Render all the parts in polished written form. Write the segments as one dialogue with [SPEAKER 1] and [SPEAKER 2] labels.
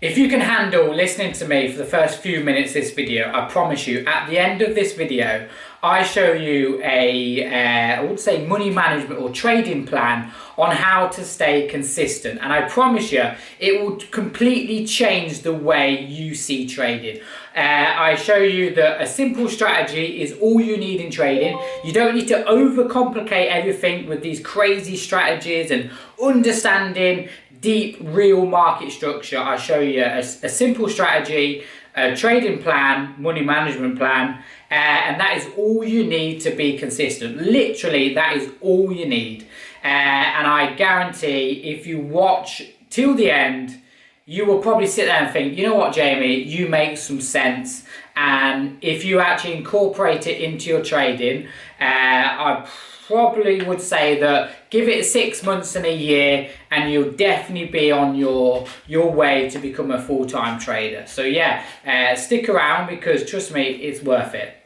[SPEAKER 1] If you can handle listening to me for the first few minutes of this video, I promise you, at the end of this video, I show you I would say money management or trading plan on how to stay consistent. And I promise you, it will completely change the way you see trading. I show you that a simple strategy is all you need in trading. You don't need to overcomplicate everything with these crazy strategies and understanding deep real market structure. I show you a simple strategy, a trading plan, money management plan, and that is all you need to be consistent. Literally, that is all you need. And I guarantee if you watch till the end, you will probably sit there and think, you know what, Jamie, you make some sense. And if you actually incorporate it into your trading, I probably would say that give it 6 months and a year and you'll definitely be on your way to become a full-time trader. So yeah, stick around because trust me, it's worth it.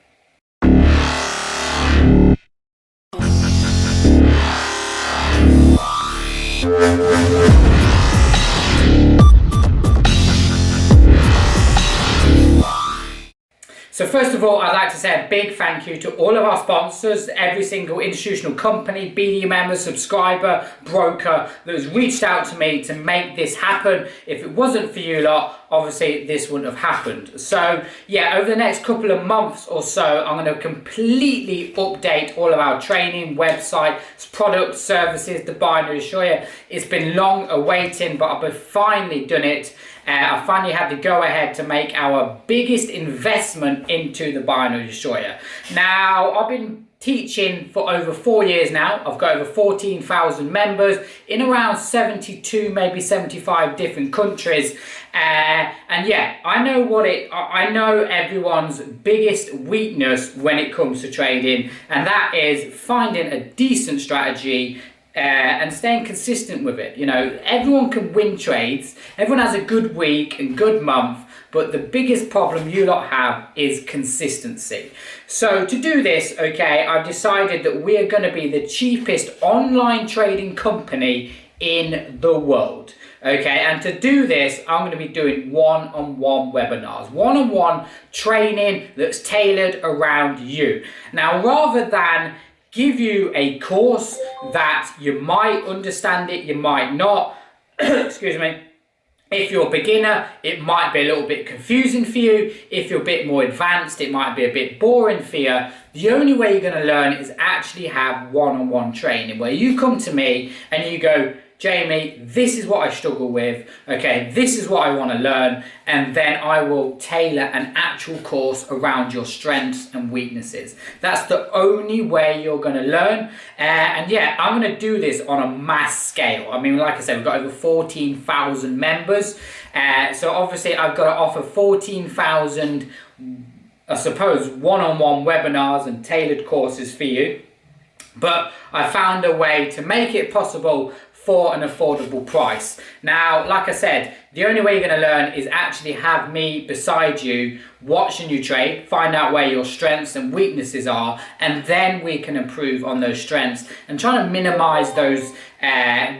[SPEAKER 1] So first of all, I'd like to say a big thank you to all of our sponsors, every single institutional company, BD member, subscriber, broker that has reached out to me to make this happen. If it wasn't for you lot, obviously this wouldn't have happened. So yeah, over the next couple of months or so, I'm going to completely update all of our training, website, products, services, the binary destroyer. It's been long awaiting, but I've finally done it. I finally had the go-ahead to make our biggest investment into the binary destroyer. Now, I've been teaching for over 4 years now. I've got over 14,000 members in around 72, maybe 75 different countries. And yeah, I know everyone's biggest weakness when it comes to trading, and that is finding a decent strategy and staying consistent with it. You know, everyone can win trades, everyone has a good week and good month, but the biggest problem you lot have is consistency. So to do this, okay, I've decided that we are going to be the cheapest online trading company in the world. Okay, and to do this, I'm going to be doing one-on-one webinars, one-on-one training that's tailored around you. Now, rather than give you a course that you might understand it, you might not, excuse me. If you're a beginner, it might be a little bit confusing for you. If you're a bit more advanced, it might be a bit boring for you. The only way you're going to learn is actually have one-on-one training where you come to me and you go, Jamie, this is what I struggle with, okay, this is what I want to learn, and then I will tailor an actual course around your strengths and weaknesses. That's the only way you're going to learn, and yeah, I'm going to do this on a mass scale. I mean, like I said, we've got over 14,000 members, so obviously I've got to offer 14,000, I suppose, one-on-one webinars and tailored courses for you, but I found a way to make it possible for an affordable price. Now, like I said, the only way you're going to learn is actually have me beside you, watching you trade, find out where your strengths and weaknesses are, and then we can improve on those strengths and try to minimize those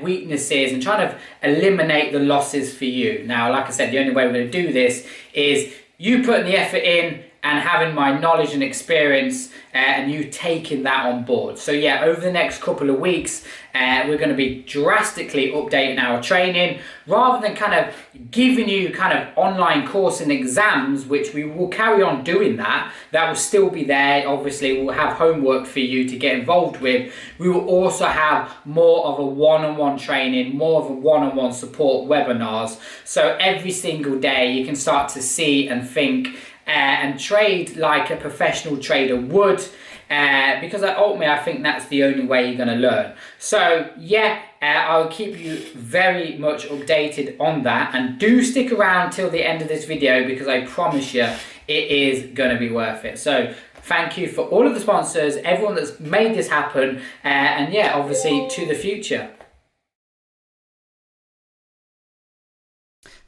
[SPEAKER 1] weaknesses and try to eliminate the losses for you. Now, like I said, the only way we're going to do this is you putting the effort in and having my knowledge and experience and you taking that on board. So yeah, over the next couple of weeks, we're going to be drastically updating our training rather than kind of giving you kind of online course and exams, which we will carry on doing that. That will still be there. Obviously, we'll have homework for you to get involved with. We will also have more of a one-on-one training, more of a one-on-one support webinars. So every single day you can start to see and think and trade like a professional trader would, because ultimately I think that's the only way you're going to learn. So yeah, I'll keep you very much updated on that, and do stick around till the end of this video because I promise you it is going to be worth it. So thank you for all of the sponsors, everyone that's made this happen, and yeah, obviously to the future.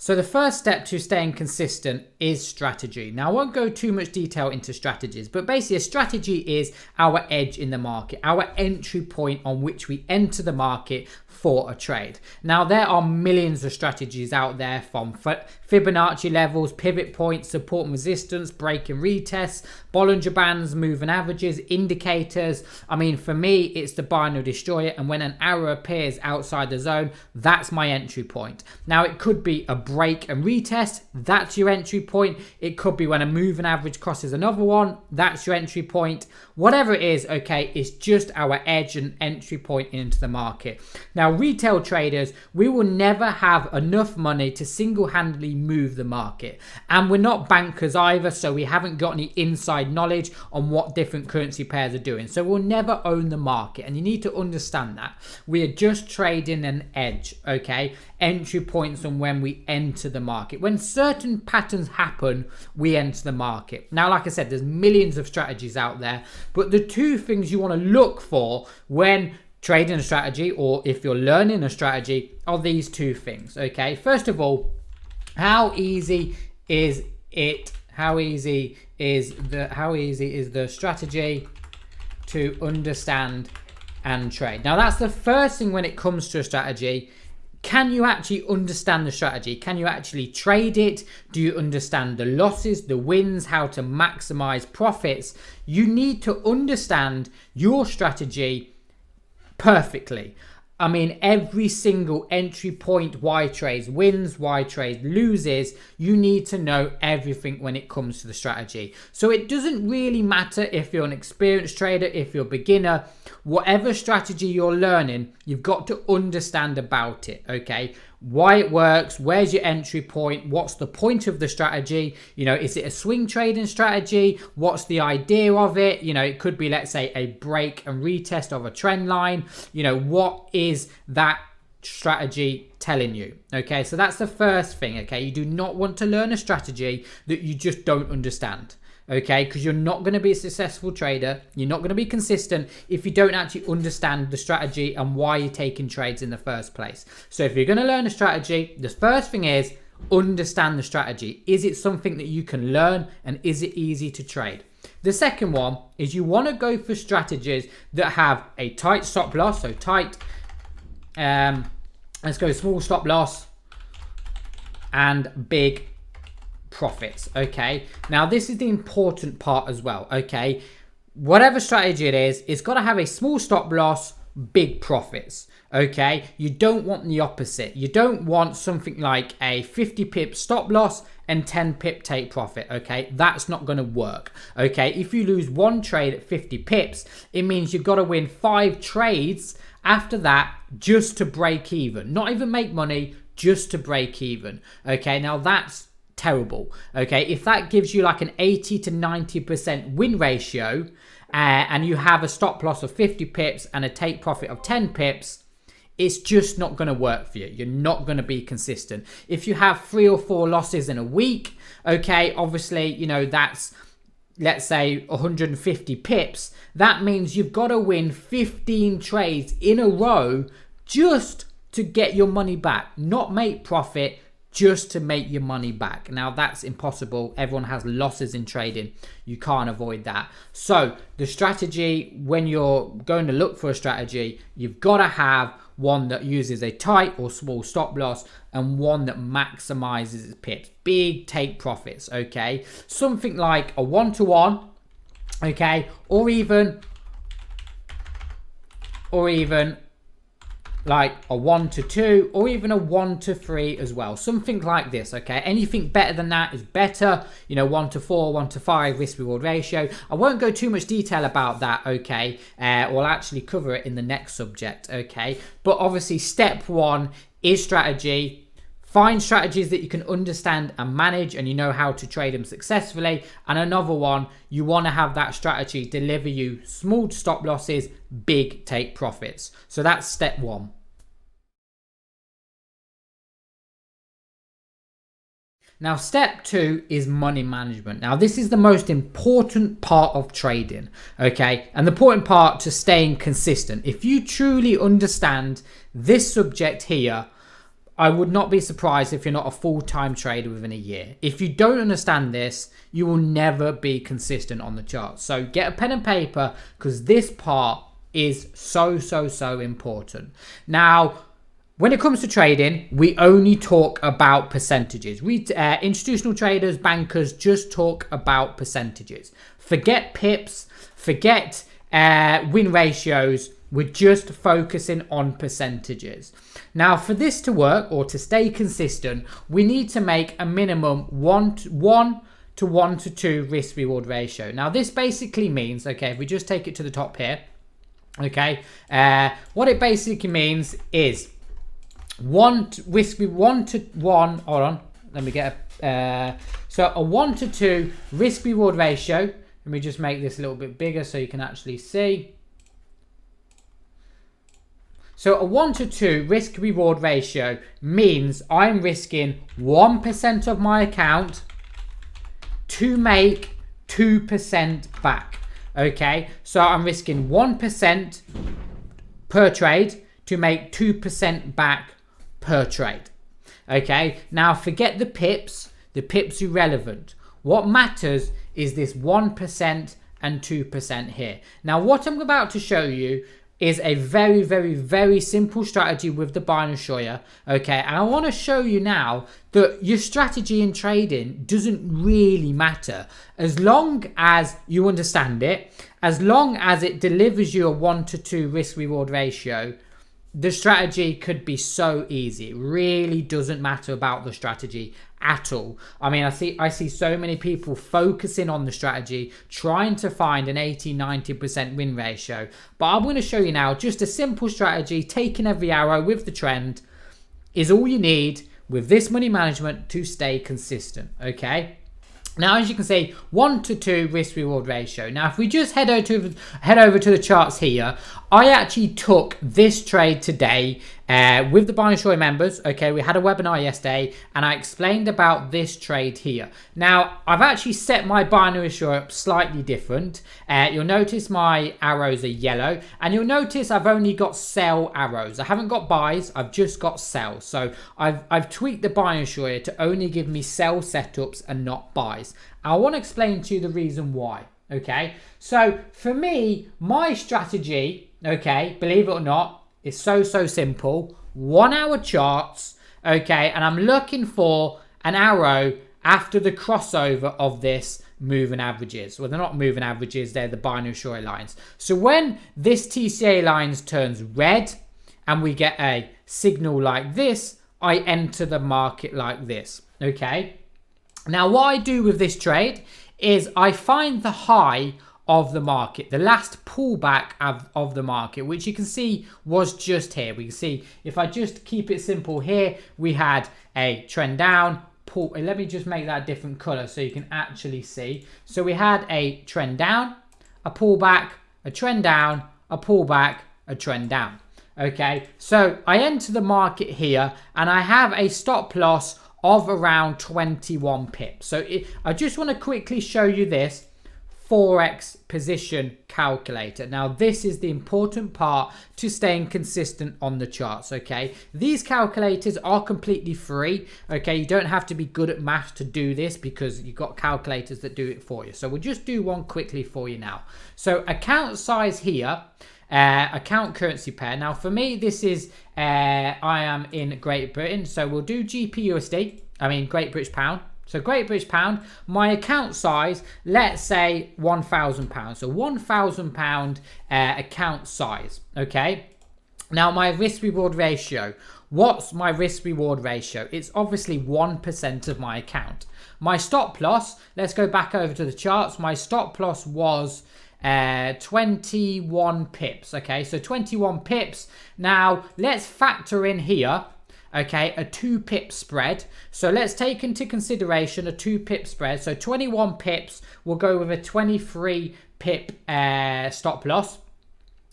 [SPEAKER 1] So the first step to staying consistent is strategy. Now I won't go too much detail into strategies, but basically a strategy is our edge in the market, our entry point on which we enter the market for a trade. Now there are millions of strategies out there, from Fibonacci levels, pivot points, support and resistance, break and retests, Bollinger Bands, moving averages, indicators. I mean, for me, it's the binary destroyer, and when an arrow appears outside the zone, that's my entry point. Now it could be a break and retest, that's your entry point. It could be when a moving average crosses another one, that's your entry point. Whatever it is, okay, it's just our edge and entry point into the market. Now retail traders, we will never have enough money to single-handedly move the market, and we're not bankers either, so we haven't got any inside knowledge on what different currency pairs are doing, so we'll never own the market, and you need to understand that we are just trading an edge, okay, entry points on when we enter the market. When certain patterns happen, we enter the market. Now like I said, there's millions of strategies out there, but the two things you want to look for when trading a strategy, or if you're learning a strategy, are these two things, okay? First of all, how easy is it? How easy is the strategy to understand and trade? Now that's the first thing when it comes to a strategy. Can you actually understand the strategy? Can you actually trade it? Do you understand the losses, the wins, how to maximize profits? You need to understand your strategy perfectly. I mean, every single entry point, why trades wins, why trade loses, you need to know everything when it comes to the strategy. So it doesn't really matter if you're an experienced trader, if you're a beginner, whatever strategy you're learning, you've got to understand about it, okay? Why it works, where's your entry point, what's the point of the strategy, you know, is it a swing trading strategy, what's the idea of it, you know, it could be, let's say, a break and retest of a trend line, you know, what is that strategy telling you, okay? So that's the first thing, okay? You do not want to learn a strategy that you just don't understand, okay? Because you're not going to be a successful trader, you're not going to be consistent if you don't actually understand the strategy and why you're taking trades in the first place. So if you're going to learn a strategy, the first thing is understand the strategy. Is it something that you can learn, and is it easy to trade? The second one is you want to go for strategies that have a tight stop loss, so tight, let's go small stop loss and big profits, okay? Now this is the important part as well, okay? Whatever strategy it is, it's got to have a small stop loss, big profits, okay? You don't want the opposite. You don't want something like a 50 pip stop loss and 10 pip take profit, okay? That's not going to work, okay? If you lose one trade at 50 pips, it means you've got to win 5 trades after that just to break even. Not even make money, just to break even, okay? Now that's terrible, okay? If that gives you like an 80 to 90% win ratio, and you have a stop loss of 50 pips and a take profit of 10 pips, it's just not going to work for you. You're not going to be consistent. If you have 3 or 4 losses in a week, okay, obviously, you know, that's, let's say, 150 pips. That means you've got to win 15 trades in a row just to get your money back, not make profit, just to make your money back. Now that's impossible. Everyone has losses in trading. You can't avoid that. So the strategy, when you're going to look for a strategy, you've got to have one that uses a tight or small stop loss and one that maximizes its pips, big take profits, okay? Something like a 1-to-1, okay, or even like a 1-to-2, or even a 1-to-3 as well. Something like this, okay? Anything better than that is better. You know, 1-to-4, 1-to-5 risk reward ratio. I won't go too much detail about that, okay? We'll actually cover it in the next subject, okay? But obviously step 1 is strategy. Find strategies that you can understand and manage, and you know how to trade them successfully. And another one, you want to have that strategy deliver you small stop losses, big take profits. So that's step 1. Now, step 2 is money management. Now, this is the most important part of trading, okay? And the important part to staying consistent. If you truly understand this subject here, I would not be surprised if you're not a full-time trader within a year. If you don't understand this, you will never be consistent on the chart. So get a pen and paper, because this part is so important. Now, when it comes to trading, we only talk about percentages. We institutional traders, bankers, just talk about percentages. Forget pips, forget win ratios. We're just focusing on percentages. Now, for this to work or to stay consistent, we need to make a minimum 1 to 1 to 2 risk reward ratio. Now, this basically means, okay, if we just take it to the top here, okay, what it basically means is 1 to 1. Hold on, let me get so a 1 to 2 risk reward ratio. Let me just make this a little bit bigger so you can actually see. So a 1 to 2 risk reward ratio means I'm risking 1% of my account to make 2% back. Okay, so I'm risking 1% per trade to make 2% back per trade. Okay, now forget the pips. The pips are irrelevant. What matters is this 1% and 2% here. Now, what I'm about to show you is a very simple strategy with the binary destroyer. Okay, and I want to show you now that your strategy in trading doesn't really matter as long as you understand it, as long as it delivers you a 1 to 2 risk reward ratio. The strategy could be so easy. It really doesn't matter about the strategy at all. I mean, I see so many people focusing on the strategy, trying to find an 80-90% win ratio. But I'm going to show you now just a simple strategy, taking every arrow with the trend is all you need with this money management to stay consistent. Okay. Now, as you can see, 1 to 2 risk reward ratio. Now, if we just head over to the charts here, I actually took this trade today with the binary destroyer members. Okay, we had a webinar yesterday and I explained about this trade here. Now, I've actually set my binary destroyer up slightly different. You'll notice my arrows are yellow, and you'll notice I've only got sell arrows. I haven't got buys, I've just got sell. So I've tweaked the binary destroyer to only give me sell setups and not buys. I want to explain to you the reason why. Okay, so for me, my strategy, okay, believe it or not, is so simple. 1 hour charts, okay, and I'm looking for an arrow after the crossover of this moving averages. Well, they're not moving averages, they're the binary destroyer lines. So when this TCA lines turns red and we get a signal like this, I enter the market like this. Okay, now what I do with this trade is I find the high of the market, the last pullback of the market, which you can see was just here. We can see, if I just keep it simple here, we had a trend down, let me just make that a different color so you can actually see. So we had a trend down, a pullback, a trend down, a pullback, a trend down. Okay, so I enter the market here and I have a stop loss of around 21 pips. So I just want to quickly show you this Forex position calculator. Now, this is the important part to staying consistent on the charts. Okay, these calculators are completely free. Okay, you don't have to be good at math to do this because you've got calculators that do it for you. So we'll just do one quickly for you now. So account size here, account currency pair. Now for me, this is I am in Great Britain, so we'll do GBP/USD. I mean Great British Pound. So Great British Pound, my account size, let's say £1,000. So £1,000 account size. Okay. Now my risk reward ratio. What's my risk reward ratio? It's obviously 1% of my account. My stop loss, let's go back over to the charts. My stop loss was 21 pips. Okay, so 21 pips. Now let's factor in here, okay, a 2 pip spread. So let's take into consideration a 2 pip spread. So 21 pips will go with a 23 pip stop loss.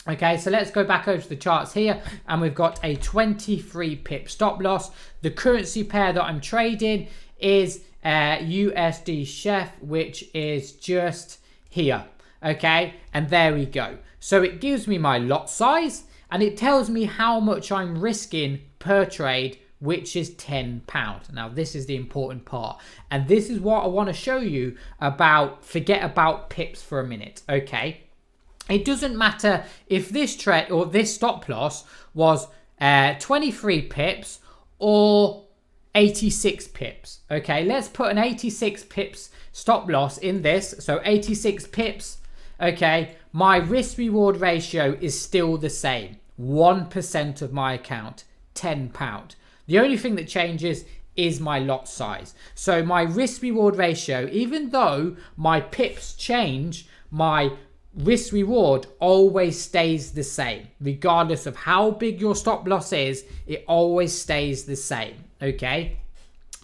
[SPEAKER 1] Okay, so let's go back over to the charts here and we've got a 23 pip stop loss. The currency pair that I'm trading is USD Chef, which is just here. Okay, and there we go. So it gives me my lot size and it tells me how much I'm risking per trade which is £10. Now, this is the important part. And this is what I want to show you about, forget about pips for a minute, okay? It doesn't matter if this trade or this stop loss was 23 pips or 86 pips. Okay, let's put an 86 pips stop loss in this. So 86 pips. Okay, my risk reward ratio is still the same. 1% of my account, £10. The only thing that changes is my lot size. So my risk reward ratio, even though my pips change, my risk reward always stays the same. Regardless of how big your stop loss is, it always stays the same. Okay,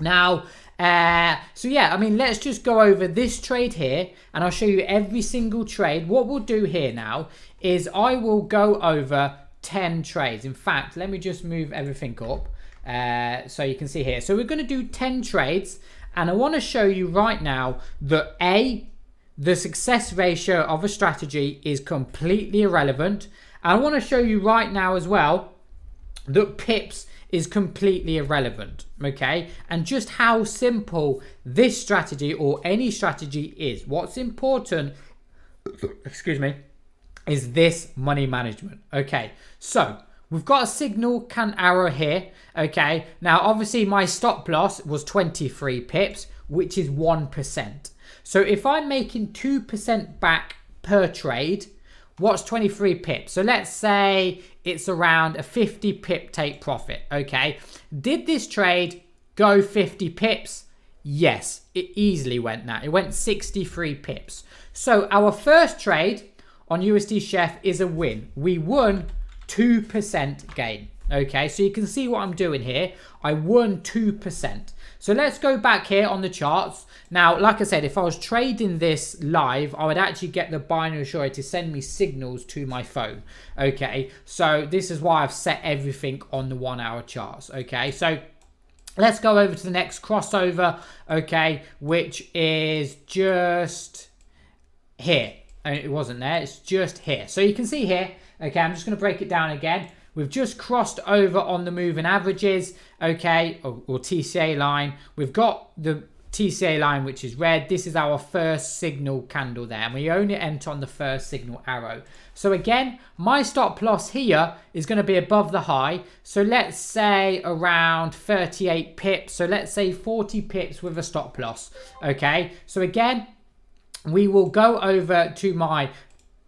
[SPEAKER 1] now so yeah, I mean, let's just go over this trade here and I'll show you every single trade. What we'll do here now is I will go over 10 trades. In fact, let me just move everything up so you can see here. So we're going to do 10 trades, and I want to show you right now that the success ratio of a strategy is completely irrelevant. I want to show you right now as well that pips is completely irrelevant, okay? And just how simple this strategy or any strategy is. What's important, excuse me, is this money management. Okay, so we've got a signal arrow here, okay? Now, obviously, my stop loss was 23 pips, which is 1%. So if I'm making 2% back per trade, what's 23 pips? So let's say it's around a 50 pip take profit, okay? Did this trade go 50 pips? Yes, it easily went that. It went 63 pips. So our first trade on USD Chef is a win. We won 2% gain, okay? So you can see what I'm doing here. I won 2%. So let's go back here on the charts. Now, like I said, if I was trading this live, I would actually get the binary destroyer to send me signals to my phone. Okay, so this is why I've set everything on the 1 hour charts. Okay, so let's go over to the next crossover. Okay, which is just here. It wasn't there, it's just here. So you can see here, okay, I'm just going to break it down again. We've just crossed over on the moving averages, okay, or TCA line. We've got the TCA line, which is red. This is our first signal candle there, and we only enter on the first signal arrow. So again, my stop loss here is going to be above the high. So let's say around 38 pips. So let's say 40 pips with a stop loss. Okay, so again, we will go over to my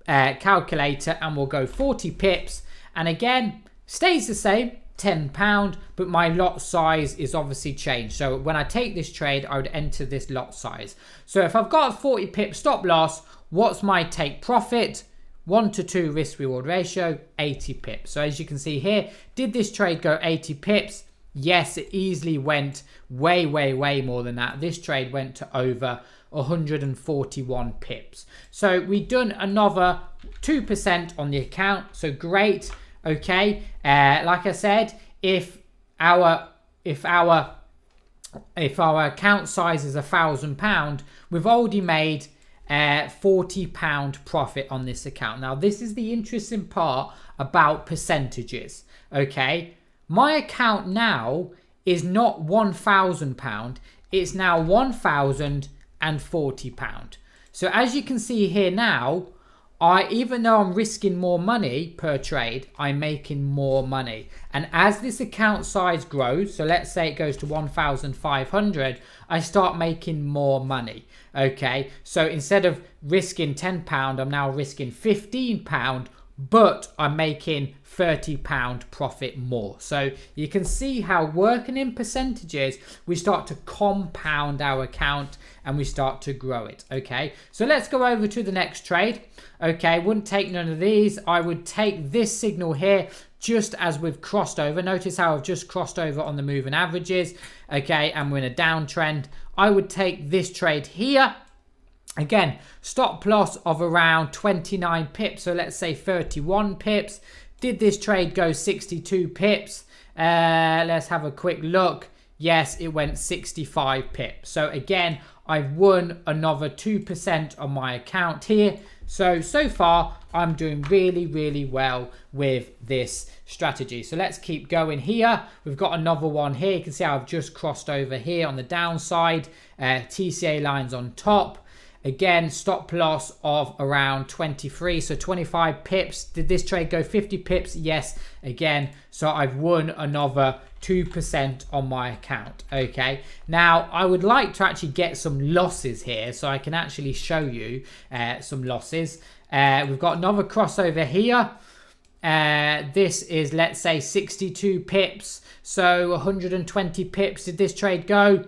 [SPEAKER 1] calculator and we'll go 40 pips. And again, stays the same, £10, but my lot size is obviously changed. So when I take this trade, I would enter this lot size. So if I've got a 40 pip stop loss, what's my take profit? 1 to 2 risk reward ratio, 80 pips. So as you can see here, did this trade go 80 pips? Yes, it easily went way more than that. This trade went to over 141 pips. So we've done another 2% on the account. So great. Okay, like I said, if our account size is £1,000, we've already made £40 profit on this account. Now, this is the interesting part about percentages. Okay, my account now is not £1,000; it's now £1,040. So as you can see here now, even though I'm risking more money per trade, I'm making more money. And as this account size grows, so let's say it goes to 1,500, I start making more money. Okay, so instead of risking £10, I'm now risking £15, but I'm making £30 profit more. So you can see how working in percentages, we start to compound our account and we start to grow it. Okay, so let's go over to the next trade. Okay, wouldn't take none of these. I would take this signal here just as we've crossed over. Notice how I've just crossed over on the moving averages. Okay, and we're in a downtrend. I would take this trade here. Again, stop loss of around 29 pips. So let's say 31 pips. Did this trade go 62 pips? Let's have a quick look. yes, it went 65 pips. So again, I've won another 2% on my account here. So far, I'm doing really, really well with this strategy. So let's keep going here. We've got another one here. You can see how I've just crossed over here on the downside. TCA lines on top. Again, stop loss of around 23, so 25 pips. Did this trade go 50 pips? Yes, again. So I've won another 2% on my account. Okay, now I would like to actually get some losses here so I can actually show you some losses. We've got another crossover here. This is, let's say, 62 pips, so 120 pips. Did this trade go?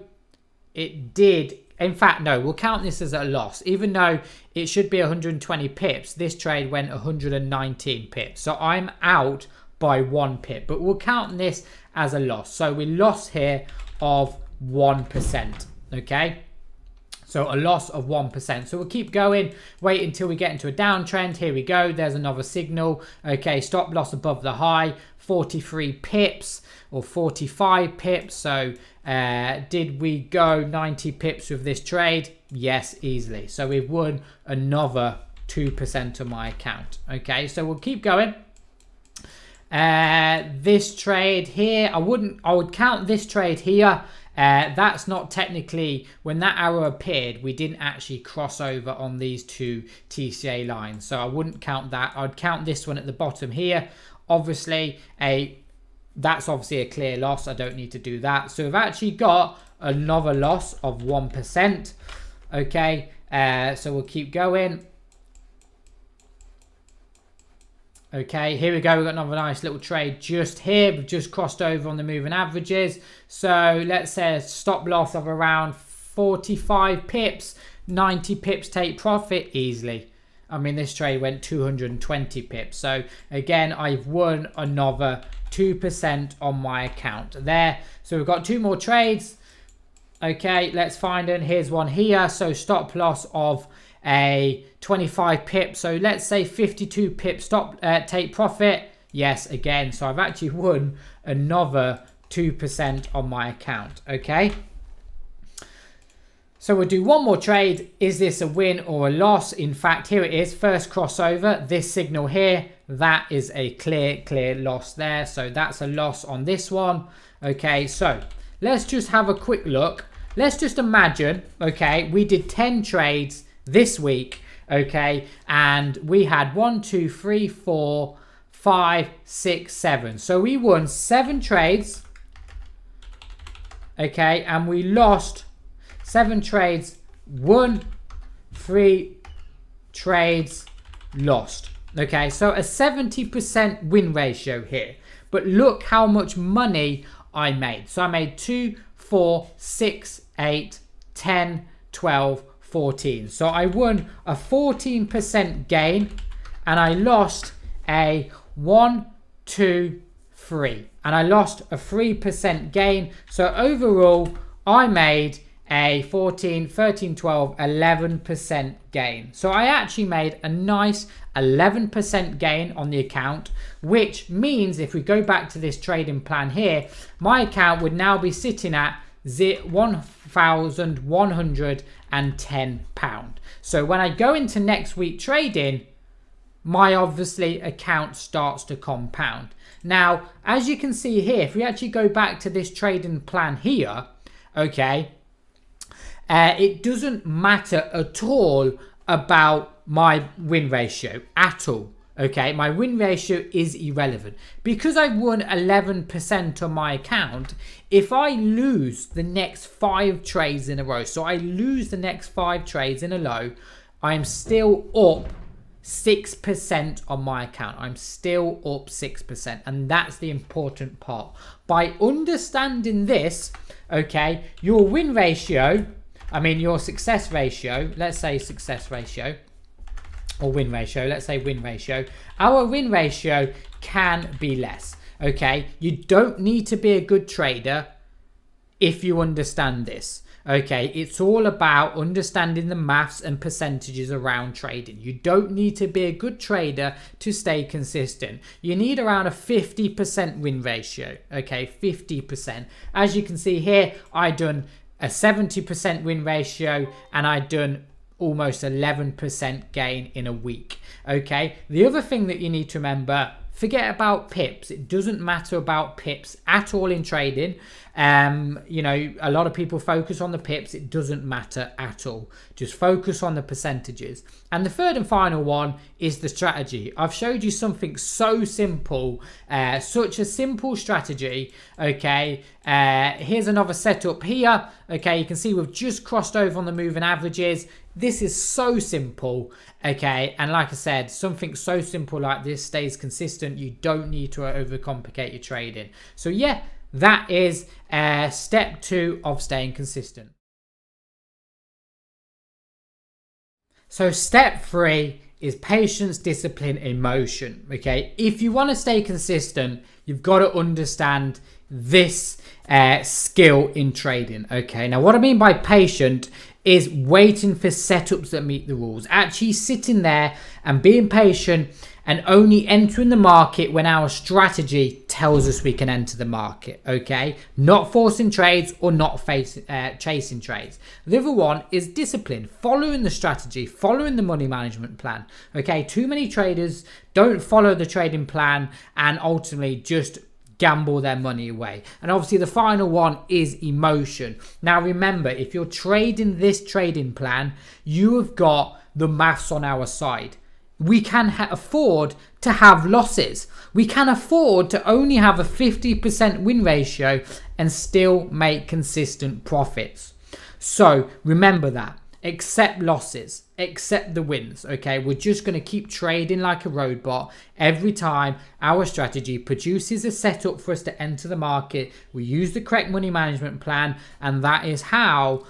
[SPEAKER 1] It did. In fact, no, we'll count this as a loss. Even though it should be 120 pips, this trade went 119 pips. So I'm out by 1 pip, but we'll count this as a loss. So we lost here of 1%, okay? So a loss of 1%. So we'll keep going, wait until we get into a downtrend. Here we go, there's another signal. Okay, stop loss above the high, 43 pips or 45 pips. So did we go 90 pips with this trade? Yes, easily. So we've won another 2% of my account. Okay, so we'll keep going. This trade here, I would count this trade here. That's not technically, when that arrow appeared, we didn't actually cross over on these two TCA lines, so I wouldn't count that. I'd count this one at the bottom here. Obviously that's obviously a clear loss. I don't need to do that. So we've actually got another loss of 1%. Okay, so we'll keep going. Okay, here we go. We've got another nice little trade just here. We've just crossed over on the moving averages. So let's say a stop loss of around 45 pips, 90 pips take profit easily. I mean, this trade went 220 pips. So again, I've won another 2% on my account there. So we've got two more trades. Okay, let's find them. Here's one here. So stop loss of a 25 pips. So let's say 52 pips stop take profit. Yes, again. So I've actually won another 2% on my account. Okay. So we'll do one more trade. Is this a win or a loss? In fact, here it is. First crossover. This signal here, that is a clear loss there. So that's a loss on this one. Okay, so let's just have a quick look. Let's just imagine, okay, we did 10 trades this week, okay, and we had 1, 2, 3, 4, 5, 6, 7. So we won 7 trades, okay, and we lost 7 trades, won 3 trades, lost. Okay, so a 70% win ratio here. But look how much money I made. So I made 2, 4, 6, 8, 10, 12, 14. So I won a 14% gain and I lost a 1, 2, 3. And I lost a 3% gain. So overall, I made a 14, 13, 12, 11% gain. So I actually made a nice 11% gain on the account, which means if we go back to this trading plan here, my account would now be sitting at £1,110. So when I go into next week trading, my obviously account starts to compound. Now, as you can see here, if we actually go back to this trading plan here, okay, it doesn't matter at all about my win ratio at all. Okay, my win ratio is irrelevant because I won 11% on my account. If I lose the next 5 trades in a row, so I lose the next 5 trades in a row, I'm still up 6% on my account. I'm still up 6%, and that's the important part. By understanding this, okay, your win ratio, I mean your success ratio, let's say success ratio, or win ratio, let's say win ratio, our win ratio can be less. Okay, you don't need to be a good trader if you understand this. Okay, it's all about understanding the maths and percentages around trading. You don't need to be a good trader to stay consistent. You need around a 50% win ratio. Okay, 50%. As you can see here, I done a 70% win ratio and I done almost 11% gain in a week. Okay, the other thing that you need to remember, forget about pips. It doesn't matter about pips at all in trading. You know, a lot of people focus on the pips. It doesn't matter at all. Just focus on the percentages. And the third and final one is the strategy. I've showed you something so simple, such a simple strategy. Okay, here's another setup here. Okay, you can see we've just crossed over on the moving averages. This is so simple, okay, and like I said, something so simple like this stays consistent. You don't need to overcomplicate your trading. So yeah, that is step 2 of staying consistent. So step 3 is patience, discipline, emotion. Okay, if you want to stay consistent, you've got to understand this skill in trading. Okay, now what I mean by patient is waiting for setups that meet the rules, actually sitting there and being patient and only entering the market when our strategy tells us we can enter the market. Okay, not forcing trades or not chasing trades. The other one is discipline, following the strategy, following the money management plan. Okay, too many traders don't follow the trading plan and ultimately just gamble their money away. And obviously the final one is emotion. Now remember, if you're trading this trading plan, you have got the maths on our side. We can afford to have losses. We can afford to only have a 50% win ratio and still make consistent profits. So remember that. Accept losses, accept the wins. Okay, we're just going to keep trading like a robot. Every time our strategy produces a setup for us to enter the market, we use the correct money management plan, and that is how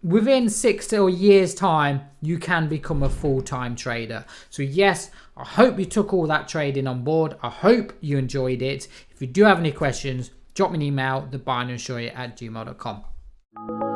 [SPEAKER 1] within 6 years time you can become a full-time trader. So yes, I hope you took all that trading on board. I hope you enjoyed it. If you do have any questions, drop me an email, thebinarydestroyer@gmail.com.